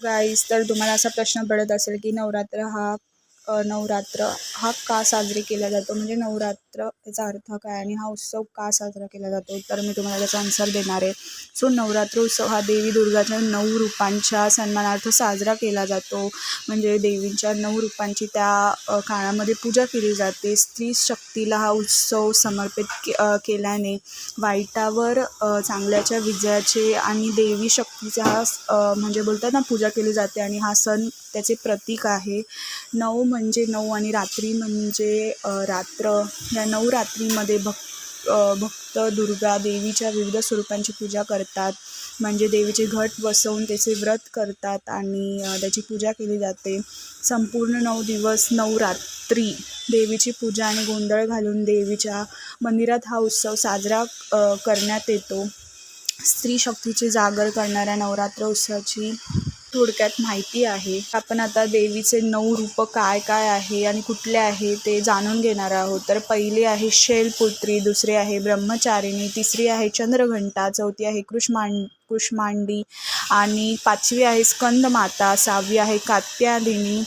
Guys, तर तुम्हाला असा प्रश्न पडत असेल की नवरात्र हा का साजरे केला जातो, म्हणजे नवरात्र याचा अर्थ काय आणि हा उत्सव का साजरा केला जातो, तर मी तुम्हाला त्याचा आन्सर देणार आहे. सो नवरात्र उत्सव हा देवी दुर्गाच्या 9 रूपांच्या सन्मानार्थ साजरा केला जातो. म्हणजे देवींच्या 9 रूपांची त्या काळामध्ये पूजा केली जाते. स्त्री शक्तीला हा उत्सव समर्पित केल्याने वाईटावर चांगल्याच्या विजयाचे आणि देवी शक्तीचा हा म्हणजे बोलतात ना पूजा केली जाते आणि हा सण त्याचे प्रतीक आहे. 9 म्हणजे 9 आणि रात्री म्हणजे रात्र. या 9 रात्रीमध्ये भक्त दुर्गा देवीच्या विविध स्वरूपांची पूजा करतात. म्हणजे देवीचे घट बसवून त्याचे व्रत करतात आणि त्याची पूजा केली जाते. संपूर्ण 9 दिवस 9 रात्री देवीची पूजा आणि गोंधळ घालून देवीच्या मंदिरात हा उत्सव साजरा करण्यात येतो. स्त्री शक्तीचे जागर करणाऱ्या नवरात्र उत्सवाची थोडक्यात माहिती आहे. आपण आता देवीचे 9 रूप काय काय आहे आणि कुठले आहे ते जाणून घेणार आहोत. तर पहिली आहे शैलपुत्री, दुसरी आहे ब्रह्मचारिणी, तिसरी आहे चंद्रघंटा, चौथी आहे कुष्मांडी आणि पाचवी आहे स्कंदमाता, सहावी आहे कात्यायनी,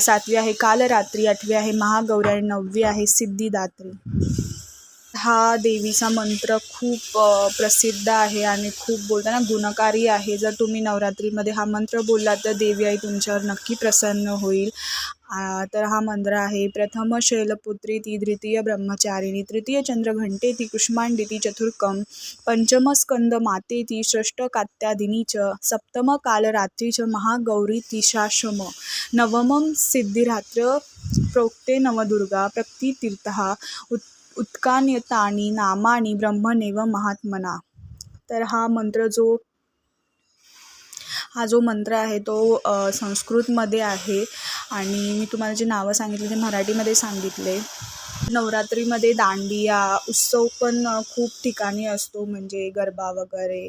सातवी आहे कालरात्री, आठवी आहे महागौरी आणि नववी आहे सिद्धिदात्री. हा देवीचा मंत्र खूप प्रसिद्ध आहे आणि खूप बोलताना गुणकारी आहे. जर तुम्ही नवरात्रीमध्ये हा मंत्र बोलला तर देवी आई तुमच्यावर नक्की प्रसन्न होईल. तर हा मंत्र आहे: प्रथम शैलपुत्री ती, द्वितीय ब्रह्मचारिणी, तृतीय चंद्रघंटे ती, कुष्मांडी ती, चतुर्थम पंचम स्कंद माते ती, षष्ठ कात्यादिनी च, सप्तम कालरात्री च, महागौरी ती शाशम, नवमं सिद्धिरात्र प्रोक्ते नवदुर्गा प्रकृतितीर्थः उत्कान्यतानी नामानी ब्रह्मणेव महात्मना. तर हा जो मंत्र आहे तो संस्कृतमध्ये आहे आणि मी तुम्हाला जे नावं सांगितले ते मराठीमध्ये सांगितले. नवरात्रीमध्ये दांडिया उत्सव पण खूप ठिकाणी असतो, म्हणजे गरबा वगैरे.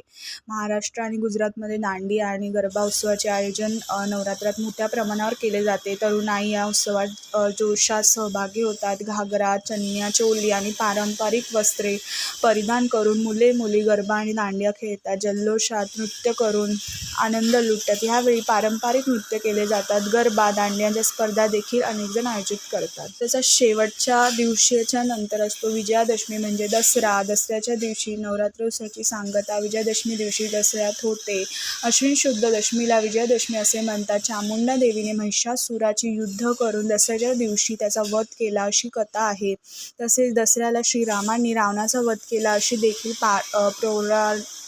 महाराष्ट्र आणि गुजरातमध्ये दांडिया आणि गरबा उत्सवाचे आयोजन नवरात्रात मोठ्या प्रमाणावर केले जाते. तरुणाई या उत्सवात जोशात सहभागी होतात. घागरा, चनिया चोली आणि पारंपरिक वस्त्रे परिधान करून मुली गरबा आणि दांडिया खेळतात. जल्लोषात नृत्य करून आनंद लुटतात. ह्यावेळी पारंपरिक नृत्य केले जातात. गरबा, दांडियांच्या स्पर्धा देखील अनेकजण आयोजित करतात. त्याचा शेवटच्या दिवशीच्या नंतर असतो विजयादशमी म्हणजे दसरा. दसऱ्याच्या दिवशी नवरात्र उत्सवाची सांगता विजयादशमी दिवशी दसऱ्यात होते. अश्विन शुद्ध दशमीला विजयादशमी असे म्हणतात. चामुंडा देवीने महिषासुराची युद्ध करून दसऱ्याच्या दिवशी त्याचा वध केला अशी कथा आहे. तसेच दसऱ्याला श्रीरामांनी रावणाचा वध केला अशी देखील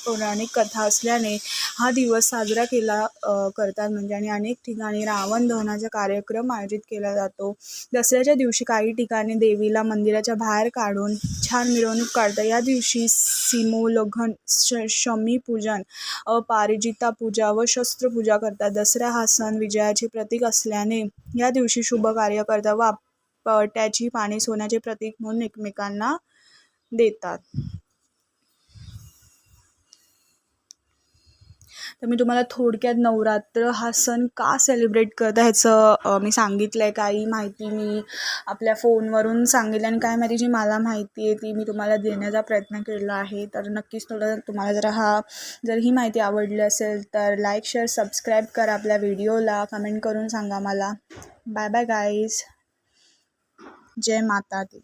पौराणिक कथा असल्याने हा दिवस साजरा केला करतात. म्हणजे आणि अनेक ठिकाणी रावण दहनाचा कार्यक्रम आयोजित केला जातो. दसऱ्याच्या दिवशी काही ठिकाणी देवीला मंदिराच्या बाहेर काढून छान मिरवणूक काढतात. या दिवशी सीमोल्लंघन, शमीपूजन, अपराजिता पूजा व शस्त्रपूजा करतात. दसरा हा सण विजयाचे प्रतीक असल्याने या दिवशी शुभ कार्य करतात व पट्याची पाने सोन्याचे प्रतीक म्हणून एकमेकांना देतात. तर मी तुम्हाला थोडक्यात नवरात्र हा सण का सेलिब्रेट करता ह्याचं मी सांगितलं आहे. काही माहिती मी आपल्या फोनवरून सांगितलं आणि काय माहिती जी मला माहिती आहे ती मी तुम्हाला देण्याचा प्रयत्न केला आहे. तर नक्कीच तुम्हाला जर ही माहिती आवडली असेल तर लाईक, शेअर, सबस्क्राईब करा आपल्या व्हिडिओला. कमेंट करून सांगा मला. Bye bye guys. जय माता दी.